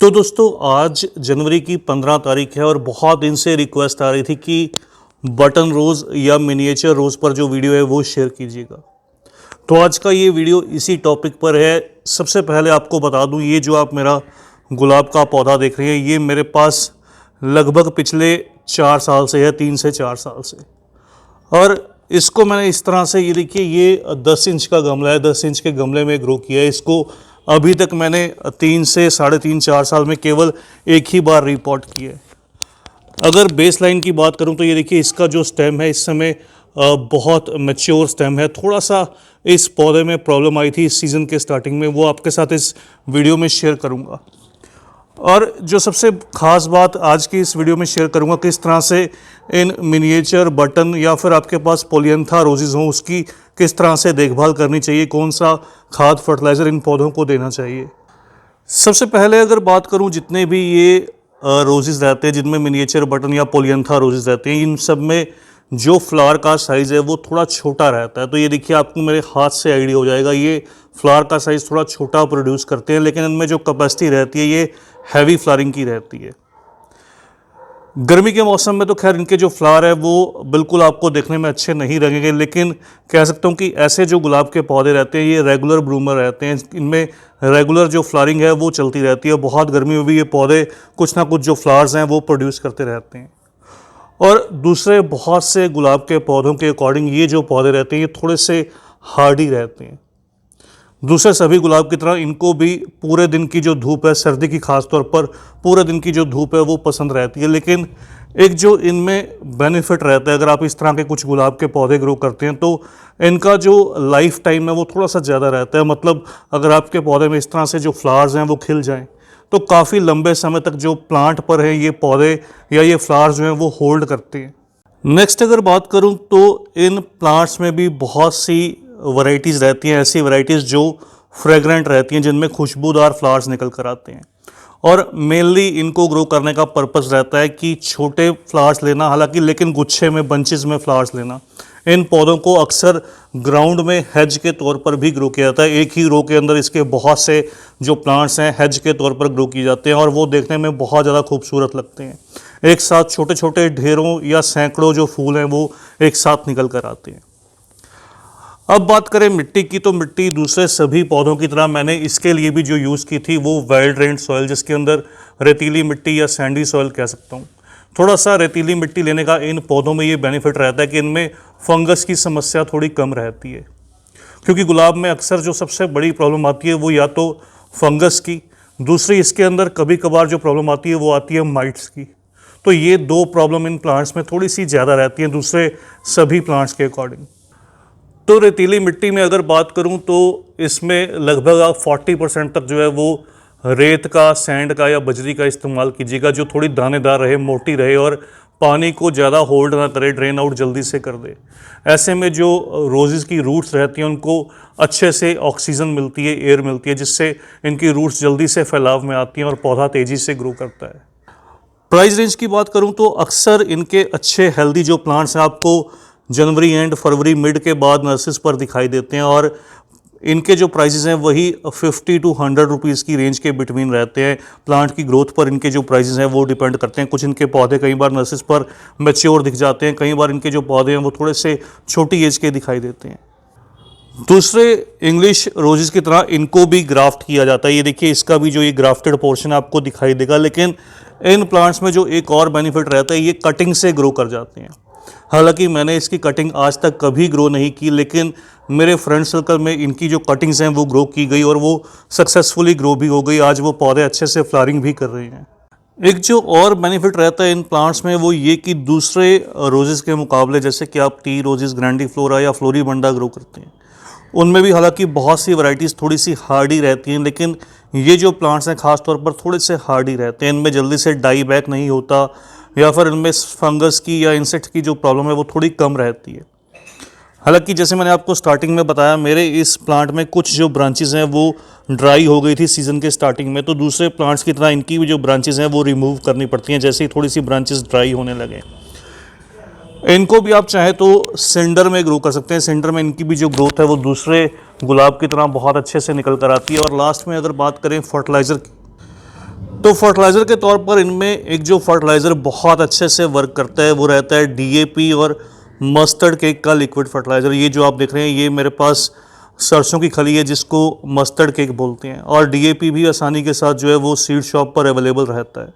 तो दोस्तों आज जनवरी की 15 तारीख है और बहुत दिन से रिक्वेस्ट आ रही थी कि बटन रोज़ या मिनिएचर रोज़ पर जो वीडियो है वो शेयर कीजिएगा। तो आज का ये वीडियो इसी टॉपिक पर है। सबसे पहले आपको बता दूं, ये जो आप मेरा गुलाब का पौधा देख रहे हैं ये मेरे पास लगभग पिछले 4 साल से है, 3 से 4 साल से। और इसको मैंने इस तरह से, ये देखिए, ये 10 इंच का गमला है, 10 इंच के गमले में ग्रो किया है। इसको अभी तक मैंने 3 से 3.5-4 साल में केवल एक ही बार रिपॉट किया है। अगर बेस लाइन की बात करूं तो ये देखिए, इसका जो स्टेम है इस समय बहुत मैच्योर स्टेम है। थोड़ा सा इस पौधे में प्रॉब्लम आई थी इस सीज़न के स्टार्टिंग में, वो आपके साथ इस वीडियो में शेयर करूंगा। और जो सबसे ख़ास बात आज की इस वीडियो में शेयर करूंगा, किस तरह से इन मिनिएचर बटन या फिर आपके पास पोलियंथा रोजेज़ हों उसकी किस तरह से देखभाल करनी चाहिए, कौन सा खाद फर्टिलाइज़र इन पौधों को देना चाहिए। सबसे पहले अगर बात करूं, जितने भी ये रोजेज़ रहते हैं जिनमें मिनिएचर बटन या पोलियंथा रोजेज़ रहते हैं, इन सब में जो फ्लावर का साइज़ है वो थोड़ा छोटा रहता है। तो ये देखिए, आपको मेरे हाथ से आइडिया हो जाएगा, ये फ्लावर का साइज़ थोड़ा छोटा प्रोड्यूस करते हैं, लेकिन इनमें जो कैपेसिटी रहती है ये हैवी फ्लावरिंग की रहती है। गर्मी के मौसम में तो खैर इनके जो फ्लावर है वो बिल्कुल आपको देखने में अच्छे नहीं लगेंगे, लेकिन कह सकता हूँ कि ऐसे जो गुलाब के पौधे रहते हैं ये रेगुलर ब्लूमर रहते हैं, इनमें रेगुलर जो फ्लावरिंग है वो चलती रहती है। बहुत गर्मी में भी ये पौधे कुछ ना कुछ जो फ्लावर्स हैं वो प्रोड्यूस करते रहते हैं। और दूसरे बहुत से गुलाब के पौधों के अकॉर्डिंग ये जो पौधे रहते हैं ये थोड़े से हार्डी रहते हैं। दूसरे सभी गुलाब की तरह इनको भी पूरे दिन की जो धूप है, सर्दी की खास तौर पर पूरे दिन की जो धूप है वो पसंद रहती है। लेकिन एक जो इनमें बेनिफिट रहता है, अगर आप इस तरह के कुछ गुलाब के पौधे ग्रो करते हैं तो इनका जो लाइफ टाइम है वो थोड़ा सा ज़्यादा रहता है। मतलब अगर आपके पौधे में इस तरह से जो फ्लावर्स हैं वो खिल जाएं तो काफ़ी लंबे समय तक जो प्लांट पर है ये पौधे या ये फ्लावर्स जो हैं वो होल्ड करते हैं। नेक्स्ट अगर बात करूं तो इन प्लांट्स में भी बहुत सी वैरायटीज़ रहती हैं, ऐसी वैरायटीज़ जो फ्रेगरेंट रहती हैं, जिनमें खुशबूदार फ्लावर्स निकल कर आते हैं। और मेनली इनको ग्रो करने का पर्पस रहता है कि छोटे फ्लावर्स लेना, हालांकि लेकिन गुच्छे में, बंचेस में फ्लावर्स लेना। इन पौधों को अक्सर ग्राउंड में हेज के तौर पर भी ग्रो किया जाता है। एक ही रो के अंदर इसके बहुत से जो प्लांट्स हैं हेज के तौर पर ग्रो किए जाते हैं और वो देखने में बहुत ज़्यादा खूबसूरत लगते हैं। एक साथ छोटे छोटे ढेरों या सैकड़ों जो फूल हैं वो एक साथ निकल कर आते हैं। अब बात करें मिट्टी की, तो मिट्टी दूसरे सभी पौधों की तरह मैंने इसके लिए भी जो यूज़ की थी वो वेल ड्रेन्ड सॉइल, जिसके अंदर रेतीली मिट्टी या सैंडी सॉइल कह सकता हूँ। थोड़ा सा रेतीली मिट्टी लेने का इन पौधों में ये बेनिफिट रहता है कि इनमें फंगस की समस्या थोड़ी कम रहती है, क्योंकि गुलाब में अक्सर जो सबसे बड़ी प्रॉब्लम आती है वो या तो फंगस की, दूसरी इसके अंदर कभी कभार जो प्रॉब्लम आती है वो आती है माइट्स की। तो ये दो प्रॉब्लम इन प्लांट्स में थोड़ी सी ज़्यादा रहती हैं दूसरे सभी प्लांट्स के अकॉर्डिंग। तो रेतीली मिट्टी में अगर बात करूं तो इसमें लगभग आप 40% तक जो है वो रेत का, सैंड का या बजरी का इस्तेमाल कीजिएगा, जो थोड़ी दानेदार रहे, मोटी रहे और पानी को ज़्यादा होल्ड ना करे, ड्रेन आउट जल्दी से कर दे। ऐसे में जो रोजेज़ की रूट्स रहती हैं उनको अच्छे से ऑक्सीजन मिलती है, एयर मिलती है, जिससे इनकी रूट्स जल्दी से फैलाव में आती हैं और पौधा तेज़ी से ग्रो करता है। प्राइस रेंज की बात करूं तो अक्सर इनके अच्छे हेल्दी जो प्लांट्स हैं आपको जनवरी एंड फरवरी मिड के बाद नर्सरीज पर दिखाई देते हैं और इनके जो प्राइसेस हैं वही 50 to 100 रुपीज़ की रेंज के बिटवीन रहते हैं। प्लांट की ग्रोथ पर इनके जो प्राइसेस हैं वो डिपेंड करते हैं। कुछ इनके पौधे कई बार नर्सरीज पर मैच्योर दिख जाते हैं, कई बार इनके जो पौधे हैं वो थोड़े से छोटी एज के दिखाई देते हैं। दूसरे इंग्लिश रोजेज़ की तरह इनको भी ग्राफ्ट किया जाता है। ये देखिए, इसका भी जो ये ग्राफ्टेड पोर्शन आपको दिखाई देगा। लेकिन इन प्लांट्स में जो एक और बेनिफिट रहता है, ये कटिंग से ग्रो कर जाते हैं। हालांकि मैंने इसकी कटिंग आज तक कभी ग्रो नहीं की, लेकिन मेरे फ्रेंड सर्कल में इनकी जो कटिंग्स हैं वो ग्रो की गई और वो सक्सेसफुली ग्रो भी हो गई। आज वो पौधे अच्छे से फ्लावरिंग भी कर रहे हैं। एक जो और बेनिफिट रहता है इन प्लांट्स में वो ये कि दूसरे रोजेज़ के मुकाबले, जैसे कि आप टी रोजेज़, ग्रैंडीफ्लोरा या फ्लोरीबंडा ग्रो करते हैं, उनमें भी हालांकि बहुत सी वैरायटीज़ थोड़ी सी हार्डी रहती हैं, लेकिन ये जो प्लांट्स हैं ख़ास तौर पर थोड़े से हार्डी रहते हैं। इनमें जल्दी से डाई बैक नहीं होता या फिर इनमें फंगस की या इंसेक्ट की जो प्रॉब्लम है वो थोड़ी कम रहती है। हालांकि जैसे मैंने आपको स्टार्टिंग में बताया, मेरे इस प्लांट में कुछ जो ब्रांचेस हैं वो ड्राई हो गई थी सीज़न के स्टार्टिंग में, तो दूसरे प्लांट्स की तरह इनकी भी जो ब्रांचेस हैं वो रिमूव करनी पड़ती हैं जैसे ही थोड़ी सी ब्रांचेस ड्राई होने लगे। इनको भी आप चाहे तो सेंडर में ग्रो कर सकते हैं। सेंडर में इनकी भी जो ग्रोथ है वो दूसरे गुलाब की तरह बहुत अच्छे से निकल कर आती है। और लास्ट में अगर बात करें फर्टिलाइज़र की, तो फर्टिलाइज़र के तौर पर इनमें एक जो फर्टिलाइज़र बहुत अच्छे से वर्क करता है वो रहता है डीएपी और मस्टर्ड केक का लिक्विड फर्टिलाइज़र। ये जो आप देख रहे हैं ये मेरे पास सरसों की खली है जिसको मस्टर्ड केक बोलते हैं, और डीएपी भी आसानी के साथ जो है वो सीड शॉप पर अवेलेबल रहता है।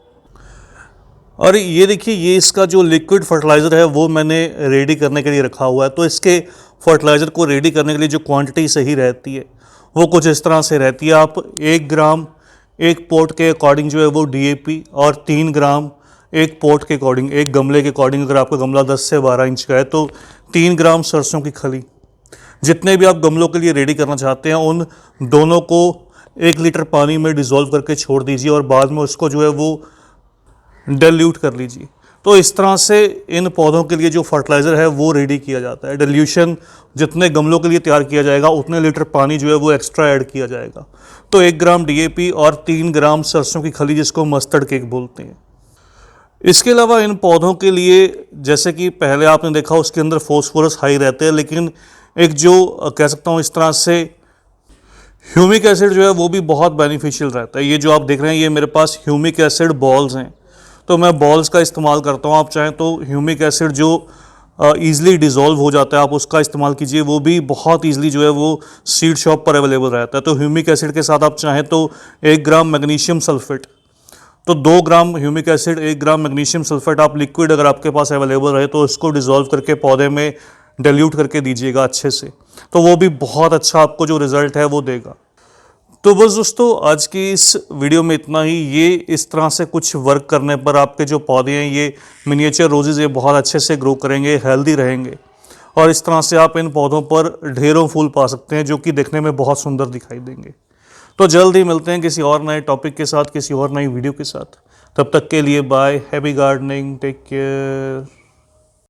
और ये देखिए ये इसका जो लिक्विड फर्टिलाइज़र है वो मैंने रेडी करने के लिए रखा हुआ है। तो इसके फर्टिलाइज़र को रेडी करने के लिए जो क्वांटिटी सही रहती है वो कुछ इस तरह से रहती है। आप 1 ग्राम एक पॉट के अकॉर्डिंग जो है वो डीएपी, और 3 ग्राम एक पॉट के अकॉर्डिंग, एक गमले के अकॉर्डिंग, अगर आपका गमला 10 से 12 इंच का है तो 3 ग्राम सरसों की खली, जितने भी आप गमलों के लिए रेडी करना चाहते हैं उन दोनों को 1 लीटर पानी में डिज़ोल्व करके छोड़ दीजिए और बाद में उसको जो है वो डिल्यूट कर लीजिए। तो इस तरह से इन पौधों के लिए जो फर्टिलाइज़र है वो रेडी किया जाता है। डिल्यूशन जितने गमलों के लिए तैयार किया जाएगा उतने लीटर पानी जो है वो एक्स्ट्रा ऐड किया जाएगा। तो 1 ग्राम डीएपी और 3 ग्राम सरसों की खली, जिसको मस्टर्ड केक बोलते हैं। इसके अलावा इन पौधों के लिए जैसे कि पहले आपने देखा उसके अंदर फॉस्फोरस हाई रहते हैं, लेकिन एक जो कह सकता हूँ इस तरह से ह्यूमिक एसिड जो है वो भी बहुत बेनिफिशियल रहता है। ये जो आप देख रहे हैं ये मेरे पास ह्यूमिक एसिड बॉल्स हैं, तो मैं बॉल्स का इस्तेमाल करता हूँ। आप चाहें तो ह्यूमिक एसिड जो ईज़िली डिज़ोल्व हो जाता है आप उसका इस्तेमाल कीजिए, वो भी बहुत ईज़िली जो है वो सीड शॉप पर अवेलेबल रहता है। तो ह्यूमिक एसिड के साथ आप चाहें तो 1 ग्राम मैग्नीशियम सल्फेट, तो 2 ग्राम ह्यूमिक एसिड 1 ग्राम मैग्नीशियम सल्फेट आप लिक्विड अगर आपके पास अवेलेबल रहे तो इसको डिज़ोल्व करके पौधे में डिल्यूट करके दीजिएगा अच्छे से, तो वो भी बहुत अच्छा आपको जो रिज़ल्ट है वो देगा। तो बस दोस्तों आज की इस वीडियो में इतना ही। ये इस तरह से कुछ वर्क करने पर आपके जो पौधे हैं ये मिनिएचर रोजेज़ ये बहुत अच्छे से ग्रो करेंगे, हेल्दी रहेंगे, और इस तरह से आप इन पौधों पर ढेरों फूल पा सकते हैं जो कि देखने में बहुत सुंदर दिखाई देंगे। तो जल्द ही मिलते हैं किसी और नए टॉपिक के साथ, किसी और नई वीडियो के साथ। तब तक के लिए bye, happy gardening, take care.